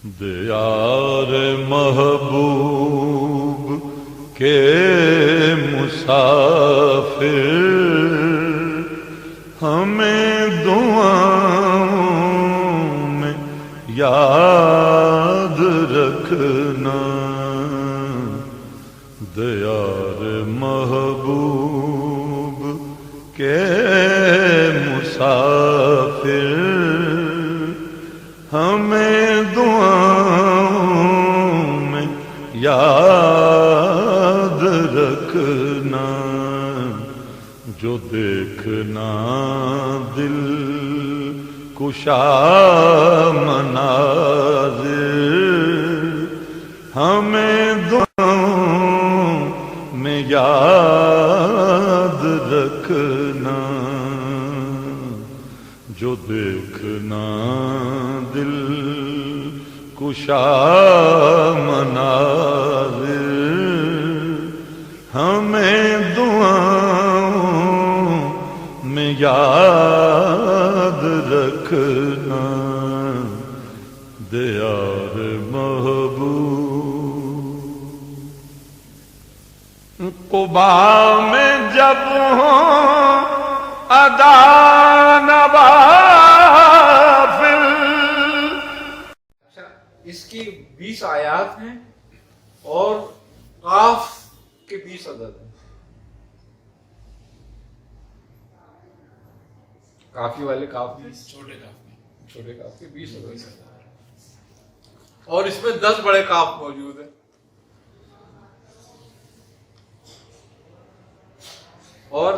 دیار محبوب کے مسافر ہمیں دعاؤں میں یاد رکھنا. دیار محبوب کے مسافر ہمیں دعاؤں میں یاد رکھنا. جو دیکھنا دل کشا مناظر ہمیں دعاؤں میں یاد رکھنا. جو دیکھنا دل کشا مناظر ہمیں دعاؤں میں یاد رکھنا. دیار محبوب قبا میں جب ہوں ادا نوافل. اس کی 20 آیات ہیں اور قاف کے 20 عدد ہیں. کافی والے کاف میں چھوٹے کاف کے 20 عدد ہیں اور اس میں 10 بڑے کاف موجود ہیں. اور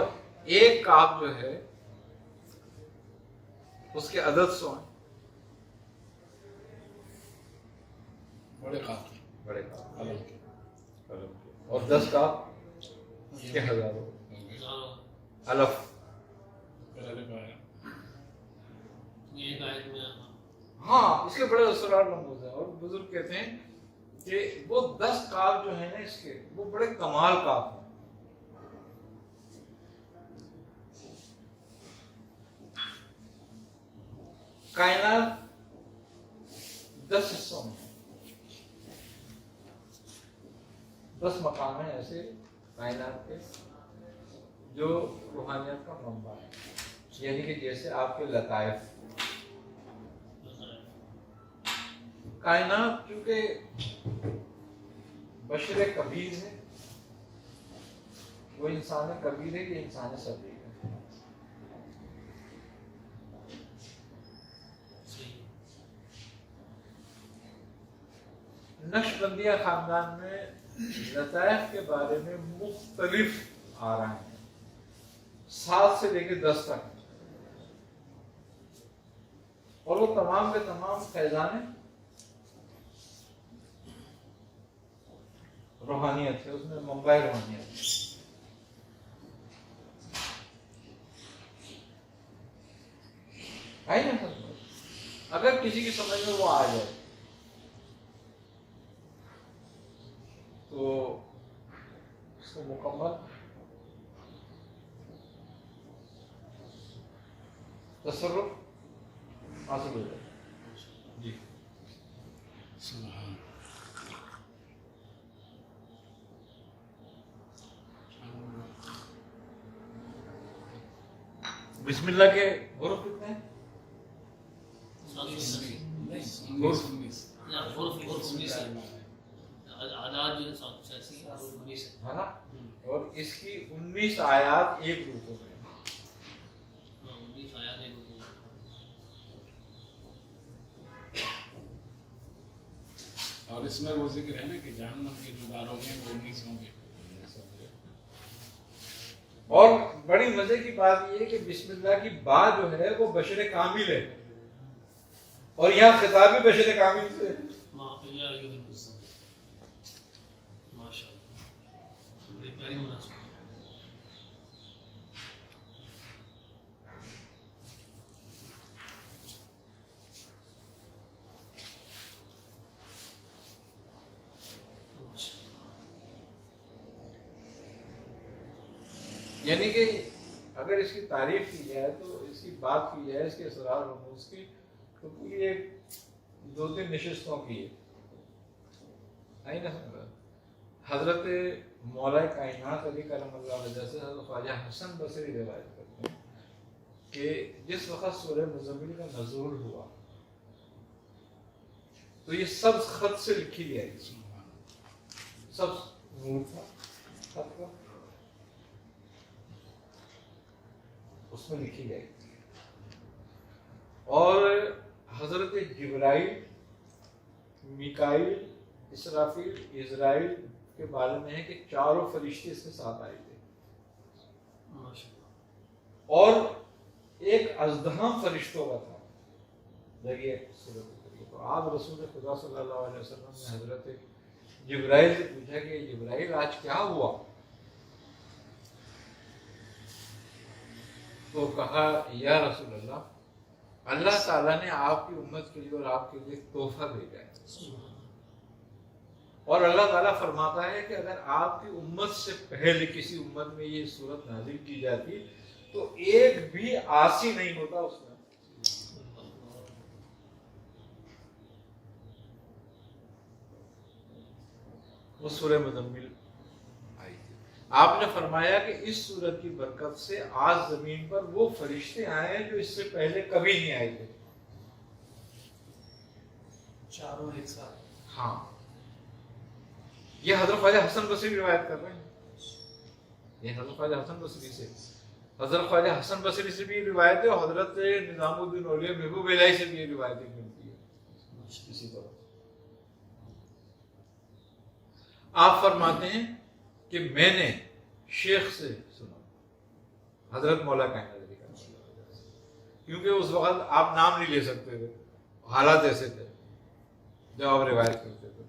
ایک کاف جو ہے اس کے عدد 100 ہیں. بڑے کاف اور 10 کاف کے ہزاروں الف. ہاں اس کے بڑے اسرار لمبوز ہیں اور بزرگ کہتے ہیں کہ وہ 10 کاف جو ہیں نا اس کے وہ بڑے کمال کاف ہیں. کائنات 10 حصوں میں 10 مقام ہیں ایسے کائنات کے جو روحانیت کا منبع ہے. یعنی کہ جیسے آپ کے لطائف کائنات کیونکہ بشر کبیر ہے وہ انسان کبیر ہے یہ انسان صغیر ہے. نقشبندیہ خاندان میں لطائف کے بارے میں مختلف آراء ہیں 7 سے لے کے 10 تک اور وہ تمام کے تمام فیضان روحانیت ہے. اس میں منبع روحانیت ہے. آئی نا اگر کسی کی سمجھ میں وہ آ جائے تو اس کو مکمل تصرف حاصل ہو جائے. جی بسم اللہ کے حروف کتنے ہیں؟ اور اس کی 19 آیات ایک رکوع میں. اور اس میں وہ ذکر ہے نا کہ جہنم کے جو دار ہوں گے وہ 19 ہوں گے. اور بڑی مزے کی بات یہ ہے کہ بسم اللہ کی بات جو ہے وہ بشر کامل ہے اور یہاں خطاب بھی بشر کامل سے. یعنی کہ اگر اس کی تعریف کی جائے تو اس کی بات کی جائے اس کے اسرار رموز کی تو پوری ایک 2-3 नशिस्तों की है, आई ना। हजरत मौला कायनात अली करमल्लाहु वजह से हजरत ख्वाजा हसन बसरी रिवायत करते हैं कि जिस वक्त सूरह मुज़म्मिल का नज़ूल हुआ तो ये सब खत से लिखी गई, सब नूर था खत का, उसमें लिखी गई। और हजरत जिब्राइल, मिकाइल, इसराफील, इज़राइल के बारे में है कि चारों फरिश्ते इसके साथ आए थे, और एक अज़दहम फरिश्तों का था जरिए सूरत। तो आप रसूल खुदा सल्लल्लाहु अलैहि वसल्लम ने हजरत जिब्राइल से पूछा कि जिब्राइल आज क्या हुआ? तो कहा या रसूल अल्लाह, अल्लाह ताला ने आपकी उम्मत के लिए और आपके लिए तोहफा भेजा है, और अल्लाह ताला फरमाता है कि अगर आपकी उम्मत से पहले किसी उम्मत में ये सूरत नाजिल की जाती तो एक भी आसी नहीं होता उसमें। वो सूरह मुज़म्मिल आई थी। आपने फरमाया कि इस सूरत की बरकत से आज जमीन पर वो फरिश्ते आए हैं जो इससे पहले कभी नहीं आए थे, चारों एक साथ। हाँ, ये हजरत ख्वाजा हसन बसरी रिवायत कर रहे हैं, ये हजरत ख्वाजा हसन बसरी से, हजरत ख्वाजा हसन बसरी से भी रिवायत है, और हजरत निजामुद्दीन औलिया महबूब इलाही से भी ये रिवायत मिलती है इसी तरह। आप फरमाते हैं कि मैंने शेख से सुना, हजरत मौला कायनात अली का, क्योंकि उस वक्त आप नाम नहीं ले सकते थे, हालात ऐसे थे जब आप रिवायत करते थे।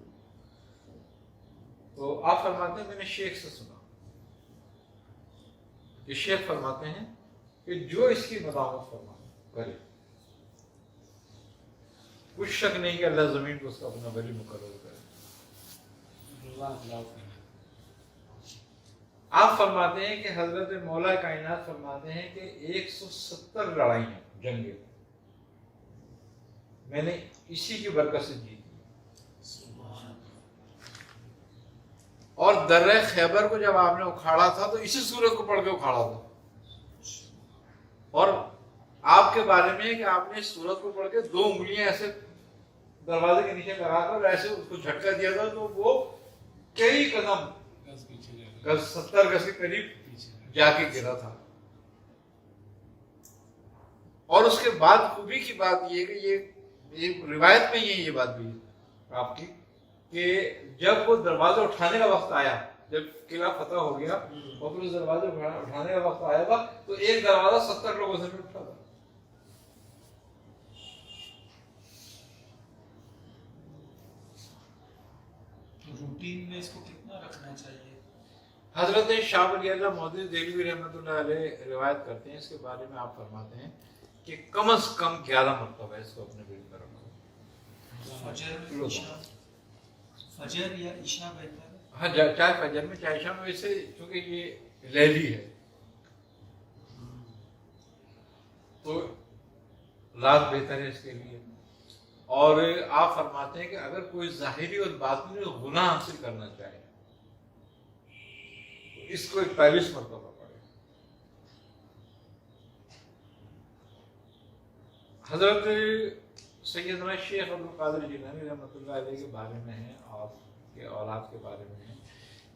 तो आप फरमाते हैं मैंने शेख से सुना कि शेख फरमाते हैं कि जो इसकी मदामत फरमाए करे, कुछ शक नहीं कि अल्लाह जमीन को उसका अपना वली मुकर्रर करे। आप फरमाते हैं कि हजरत मौला कायनात फरमाते हैं कि 170 लड़ाइयां जंगे मैंने इसी की बरकत से जीती, और दर्रे खैबर को जब आपने उखाड़ा था तो इसी सूरत को पढ़ के उखाड़ा था। और आपके बारे में है कि आपने इस सूरत को पढ़ के 2 उंगलियां ऐसे दरवाजे के नीचे लगाकर ऐसे उसको झटका दिया था, तो वो कई कदम 70 गज के करीब जाके गिरा था। और उसके बाद खूबी की बात ये कि ये रिवायत में ये बात भी आपकी कि जब वो दरवाजा उठाने का वक्त आया, जब किला फतह हो गया और फिर उस दरवाजे उठाने का वक्त आया था, तो एक दरवाजा 70 लोगों से भी उठा था। रूटीन में इसको कितना रखना चाहिए? हजरत शाह वली अल्लाह मौदूद देलवी रहमतुल्लाह अलैह रिवायत करते हैं, इसके बारे में आप फरमाते हैं कि कम से कम 11 मरतबा इसको अपने दिल में रखो। फजर या इशा बेहतर है? हाँ, चाहे फजर में चाहे शाम में, वैसे क्योंकि ये लैली है तो रात बेहतर है इसके लिए। और आप फरमाते हैं कि अगर कोई ज़ाहिरी और बातिनी गुनाह हासिल करना चाहे तो इसको 41 मरतबा पढ़े। हजरत सैयदना शेख अब्दुल कादिर जिलानी रहमतुल्लाह अलैह के बारे में है, आपके औलाद के बारे में है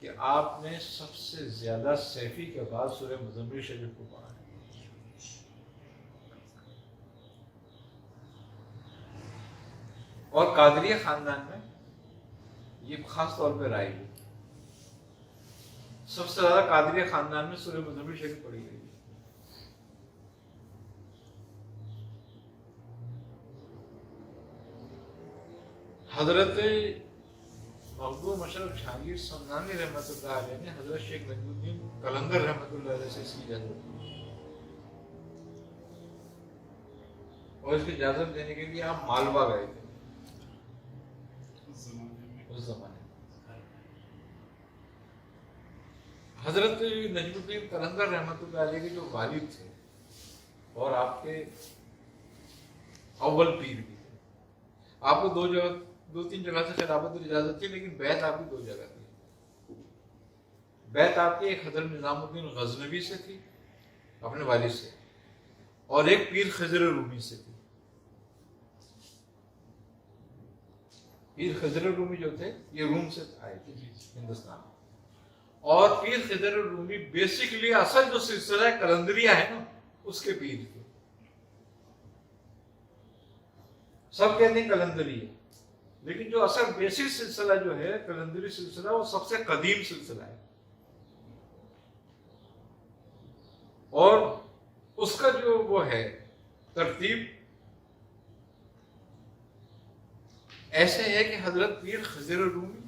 कि आपने सबसे ज्यादा सैफी के बाद सूरह मुज़म्मिल शरीफ को पढ़ा है। और कादरिया खानदान में ये खास तौर पे राय है, सबसे ज्यादा कादरिया खानदान में सूरह मुज़म्मिल शरीफ पढ़ी गई है। हजरत मखदूम अशरफ जहांगीर समनानी रहमतुल्लाह अलैह ने हजरत शेख नजमुद्दीन कलंदर रहमतुल्लाह अलैह से इसकी इजाजत दी, और इसकी इजाजत देने के लिए आप मालवा गए थे उस जमाने में। हजरत नजमुद्दीन कलंदर रहमतुल्लाह अलैह के जो वालिद थे और आपके अव्वल पीर भी थे, आपको दो तीन जगह से खिलाफत और इजाजत थी, लेकिन बैत आपकी दो जगह थी। बैत आपकी एक हजरत निजामुद्दीन गजनवी से थी अपने वालिद से, और एक पीर खजर रूमी से थी। पीर खजर रूमी जो थे ये रूम से आए थे हिंदुस्तान, और पीर खजर रूमी बेसिकली असल जो सिलसिला कलंदरिया है ना उसके पीर थे। सब कहते हैं कलंदरी है, लेकिन जो असल बेसिक सिलसिला जो है कलंदरी सिलसिला वो सबसे कदीम सिलसिला है, और उसका जो वो है तरतीब ऐसे है कि हजरत पीर खजर रूमी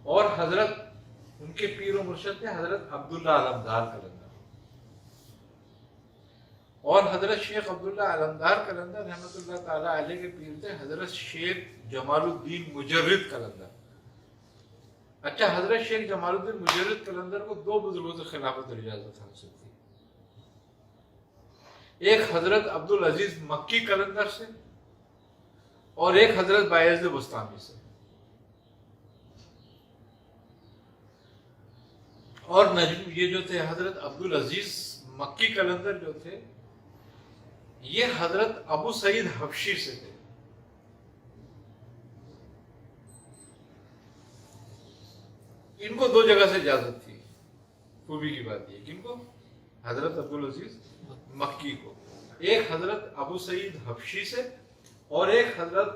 और हजरत उनके पीर और मुर्शद थे हजरत अब्दुल्ला अलमदार कलंदर, और हजरत शेख अब्दुल्ला अलमदार कलंदर रहमतुल्लाह ताला अलैह के पीर थे हजरत शेख जमालुद्दीन मुजर्रिद कलंदर। अच्छा, हजरत शेख जमालुद्दीन मुजर्रिद कलंदर को दो बुजुर्गों से खिलाफत और इजाजत हासिल थी, एक हजरत अब्दुल अजीज मक्की कलंदर से और एक हजरत बायज़िद बुस्तामी से। और नजम ये जो थे हजरत अब्दुल अजीज मक्की कलंदर जो थे ये हजरत अबू सईद हबशी से थे। इनको दो जगह से इजाजत थी। खूबी की बात ये, किनको? हजरत अब्दुल अजीज मक्की को, एक हजरत अबू सईद हबशी से और एक हजरत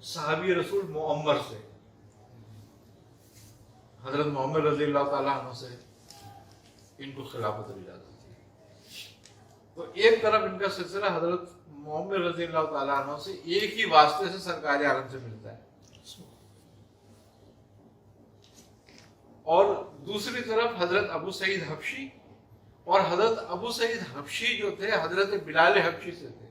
साहबी रसूल मुअम्मर से, हजरत मोहम्मद रज़ी अल्लाह ताला अन्हु से इनको खिलाफत और इजाजत थी। तो एक तरफ इनका सिलसिला हजरत मोहम्मद रज़ी अल्लाह ताला अन्हु से एक ही वास्ते से सरकार आलम से मिलता है, और दूसरी तरफ हजरत अबू सईद हबशी, और हजरत अबू सईद हबशी जो थे हजरत बिलाल हबशी से थे,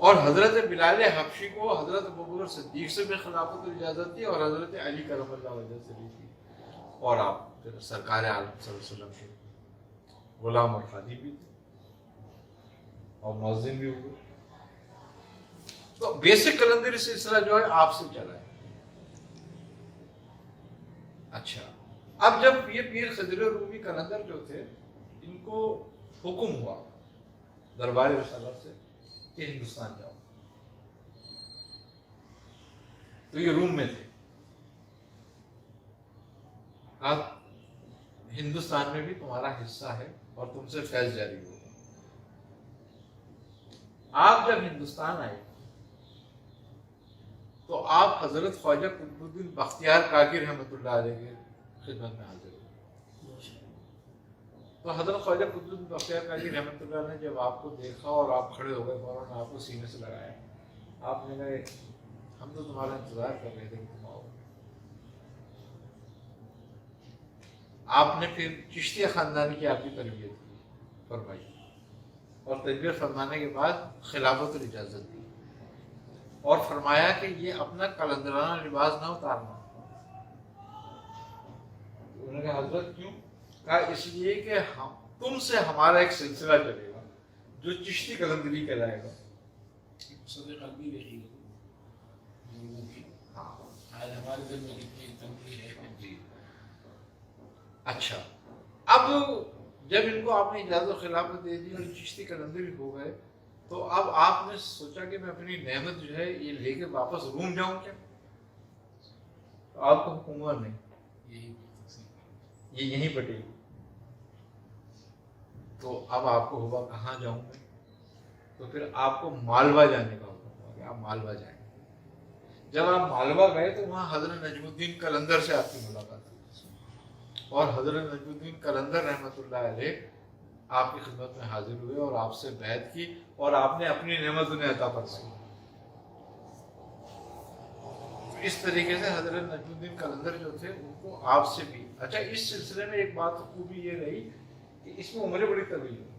और हजरत बिलाल हबशी को हजरत अबू बकर सिद्दीक से भी खिलाफत और इजाजत थी और हजरत अली करमल्लाहु वजह से भी थी, और आप सरकार आलम सल्लल्लाहु अलैहि वसल्लम के गुलाम और खादी भी थे और मुअज्जिन भी हुए। तो बेसिक कलंदरी सिलसिला जो है आपसे चला है। अच्छा, अब जब ये पीर खजर रूमी कलंदर जो थे इनको हुक्म हुआ दरबार रिसालत से कि हिंदुस्तान जाओ, तो ये रूम में थे। अब हिंदुस्तान में भी तुम्हारा हिस्सा है और तुमसे फैज जारी होगा। आप जब हिंदुस्तान आए तो आप हजरत ख्वाजा कुतुबुद्दीन बख्तियार काकी रहमतुल्लाह अलैह के खिदमत में हाजिर हुए। तो हजरत ख्वाजा कुतुबुद्दीन बख्तियार काकी रहमतुल्लाह ने जब आपको देखा और आप खड़े हो गए, फौरन आपको सीने से लगाया, आपने कहा हम तो तुम्हारा इंतजार कर रहे थे कि तुम आओ। आपने फिर चिश्तिया खानदानी की आपकी तरबियत फरमाई, और तरबियत फरमाने के बाद खिलाफत और इजाजत दी, और फरमाया कि ये अपना कलंदराना लिबास ना उतारना। उन्होंने कहा हजरत क्यों? कहा इसलिए कि हम तुमसे हमारा एक सिलसिला चलेगा जो चिश्ती कलंदरी कहलाएगा। सदे कल्बी देखिए लोगों की, आज हमारे दिल में कितनी तंगी है। अच्छा, अब जब इनको आपने इजाजत खिलाफत दे दी और चिश्ती कलंदरी हो गए, तो अब आपने सोचा कि मैं अपनी नेमत जो है ये लेके वापस रूम जाऊं क्या? तो आपको हुक्म हुआ नहीं, ये यहीं बटेगी। तो अब आपको हुआ कहाँ जाऊं मैं? तो फिर आपको मालवा जाने का हुक्म हुआ कि आप मालवा जाएंगे। जब आप मालवा गए तो वहाँ हजरत नजमुद्दीन कलंदर से आपकी मुलाकात हुई, और हजरत नजमुद्दीन कलंदर रहमतुल्लाह अलैह आपकी खिदमत में हाजिर हुए और आपसे बैत की, और आपने अपनी नेमत उन्हें अता फरमाई। तो इस तरीके से हजरत नजमुद्दीन कलंदर जो थे उनको आपसे भी। अच्छा, इस सिलसिले में एक बात खूबी ये रही कि इसमें उम्रें बड़ी तवील हुई।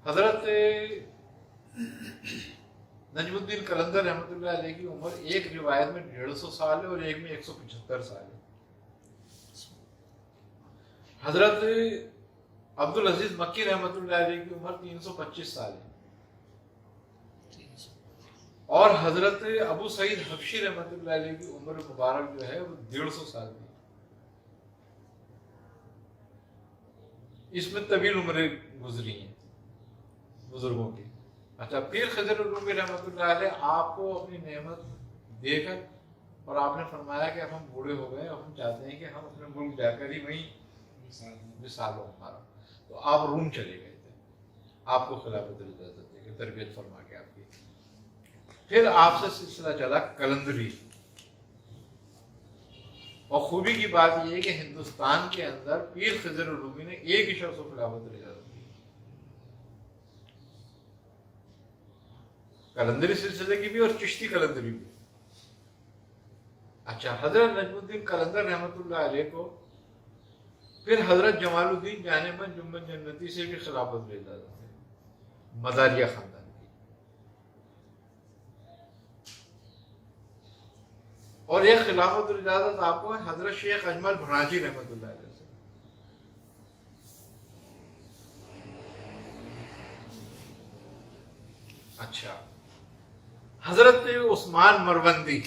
हजरत नजमुद्दीन कलंदर रहमतुल्लाह अलैह की उम्र एक रिवायत में 150 साल है और एक में 175 साल है। हजरत अब्दुल अजीज मक्की रहमतुल्लाह अलैह की उम्र 325 साल है اور حضرت ابو سعید حبشی رحمۃ اللہ علیہ کی عمر مبارک جو ہے وہ 150 سال کی، اس میں طویل عمریں گزری ہیں بزرگوں کی۔ اچھا، پیر خضر الرومی رحمۃ اللہ علیہ آپ کو اپنی نعمت دے کر، اور آپ نے فرمایا کہ اب ہم بوڑھے ہو گئے، اب ہم چاہتے ہیں کہ ہم اپنے ملک جا کر ہی وہیں مثال ہو ہمارا، تو آپ روم چلے گئے تھے، آپ کو خلافت اجازت دے کے تربیت فرما کے آپ کی۔ پھر آپ سے سلسلہ چلا قلندری، اور خوبی کی بات یہ ہے کہ ہندوستان کے اندر پیر خضر الرومی نے ایک ہی شخص کو خلافت اجازت دی، قلندری سلسلے کی بھی اور چشتی قلندری بھی۔ اچھا، حضرت نجم الدین قلندر رحمۃ اللہ علیہ کو پھر حضرت جمال الدین جانمن جنبن جنتی سے بھی خلافت اجازت ہے، مزاریہ خاندان کی۔ اور یہ خلافت اجازت آپ کو حضرت شیخ اجمل بھناجی رحمۃ اللہ علیہ سے۔ اچھا، حضرت عثمان مروندی،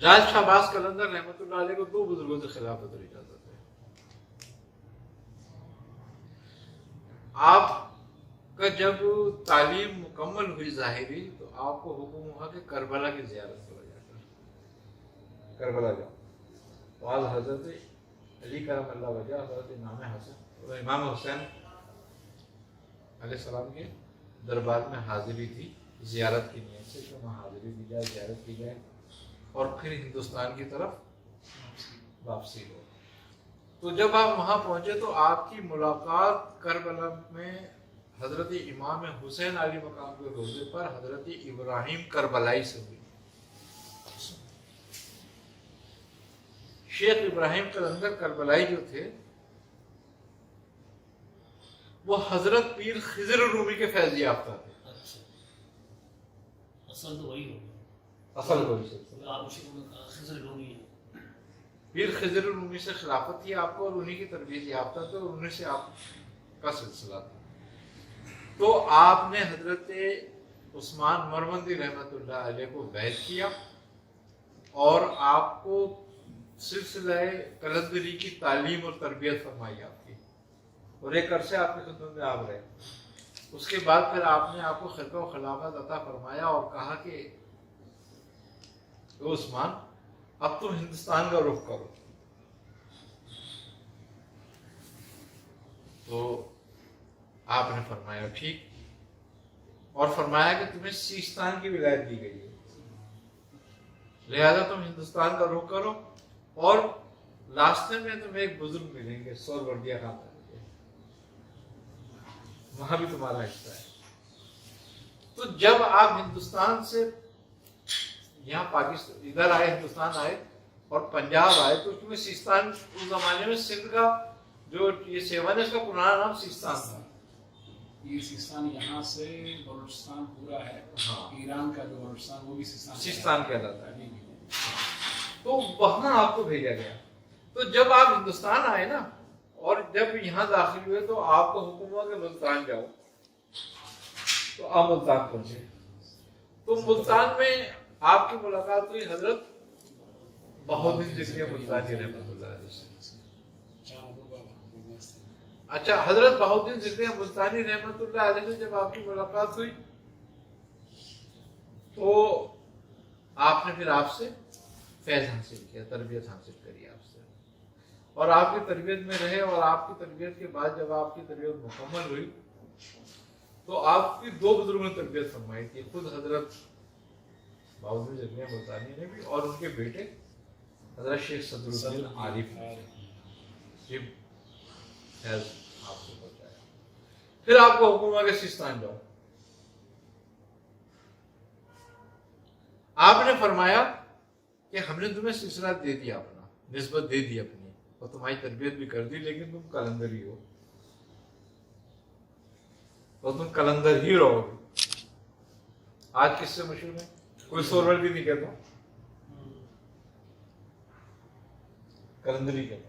لال شہباز قلندر رحمۃ اللہ علیہ کو 2 بزرگوں سے خلافت اور اجازت ہے۔ آپ کا جب تعلیم مکمل ہوئی ظاہری، تو آپ کو حکم ہوا کہ کربلا کی زیارت کرو، جا کر کربلا جاؤ۔ تو آج حضرت علی کرم اللہ وجہ، حضرت امام حسن اور امام حسین علیہ السلام کے دربار میں حاضری تھی، زیارت کی نیت سے کہ وہاں حاضری دی جائے، زیارت کی جائے، اور پھر ہندوستان کی طرف واپسی ہو۔ تو جب آپ وہاں پہنچے تو آپ کی ملاقات کربلا میں حضرت امام حسین علی مقام کے روضے پر حضرت ابراہیم کربلائی سے ہوئی۔ شیخ ابراہیم قلندر کربلائی جو تھے وہ حضرت پیر خضر الرومی کے فیض یافتہ تھے۔ اصل تو وہی ہوگا، اصل وہی سے خضر الرومی ہے۔ پیر خضر الرومی سے خلافت تھی آپ کو، اور انہی کی تربیت یافتہ تھے، اور انہیں سے آپ کا سلسلہ تھا۔ تو آپ نے حضرت عثمان مروندی رحمۃ اللہ علیہ کو بیعت کیا، اور آپ کو سلسلہ قلندری کی تعلیم اور تربیت فرمائی آپ کی، اور ایک عرصے آپ کی خدمت میں آپ رہے۔ اس کے بعد پھر آپ نے آپ کو خلقہ و خلافت عطا فرمایا اور کہا کہ عثمان اب تم ہندوستان کا رخ کرو۔ تو آپ نے فرمایا ٹھیک، اور فرمایا کہ تمہیں سیستان کی ولایت دی گئی ہے، لہذا تم ہندوستان کا رخ کرو، اور راستے میں تمہیں ایک بزرگ ملیں گے سور وردیہ خاندان کے، وہاں بھی تمہارا حصہ ہے۔ تو جب آپ ہندوستان سے یہاں پاکستان ادھر آئے، ہندوستان آئے اور پنجاب آئے، تو تمہیں سیستان اس زمانے میں سندھ کا جو یہ سیون ہے اس کا پرانا نام سیستان تھا۔ یہ سیستان یہاں سے بلوچستان پورا ہے، ہاں، ایران کا جو بلوچستان وہ بھی سیستان کہلاتا ہے۔ ہے۔ تو وہاں آپ کو بھیجا گیا۔ تو جب آپ ہندوستان آئے نا، اور جب یہاں داخل ہوئے، تو آپ کو حکم ہوا کہ ملتان جاؤ، تو آپ ملتان پہنچے۔ تو ملتان میں آپ کی ملاقات ہوئی حضرت بہاؤالدین ذکریہ ملتانی رحمۃ اللہ علیہ سے۔ اچھا، حضرت بہاؤالدین ذکریہ ملتانی رحمۃ اللہ علیہ سے جب آپ کی ملاقات ہوئی، تو آپ نے پھر آپ سے فیض حاصل کیا، تربیت حاصل کری آپ سے، اور آپ کی تربیت میں رہے، اور آپ کی تربیت کے بعد جب آپ کی تربیت مکمل ہوئی، تو آپ کی 2 بزرگوں نے تربیت فرمائی تھی، خود حضرت بہاؤالدین ذکریہ ملتانی نے بھی، اور ان کے بیٹے حضرت شیخ صدر الدین عارف نے یہ فیض آپ کو پہنچایا۔ پھر آپ کو حکم ہوا کہ سیستان جاؤ۔ آپ نے فرمایا کہ ہم نے تمہیں سلسلہ دے دیا، اپنا نسبت دے دی اپنی، اور تمہاری تربیت بھی کر دی، لیکن تم قلندر ہی ہو، اور تم قلندر ہی رہو گے۔ آج کس سے مشہور ہے؟ کوئی سورور بھی نہیں کہتا، قلندری کہتا۔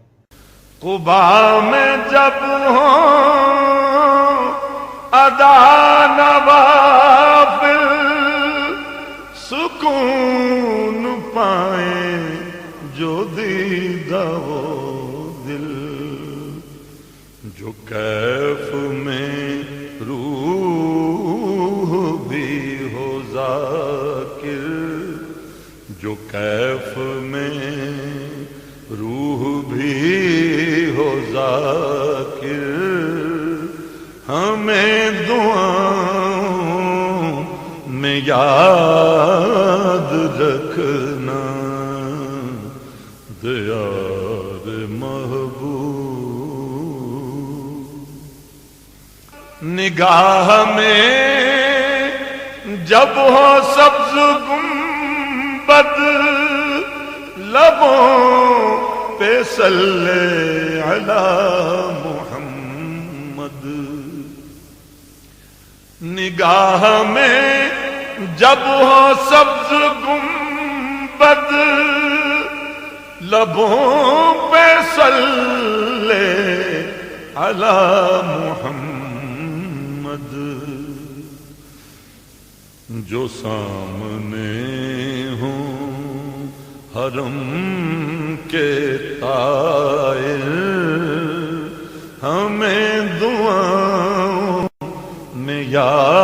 قبا میں جب ہوں ادا نوافل سکون پائیں جو دیدہ وہ دل، جو کیف میں روح بھی ہو ذاکر، جو کیف میں روح بھی ہو ذاکر، ہمیں دعاؤں میں یاد رکھنا دیار محبوب۔ نگاہ میں جب ہو سبز گنبد، لبوں پہ صلی علی محمد، نگاہ میں جب ہو سبز گنبد، لبوں پہ صلی علی محمد، جو سامنے ہوں حرم کے طائر، ہمیں دعاؤں میں یاد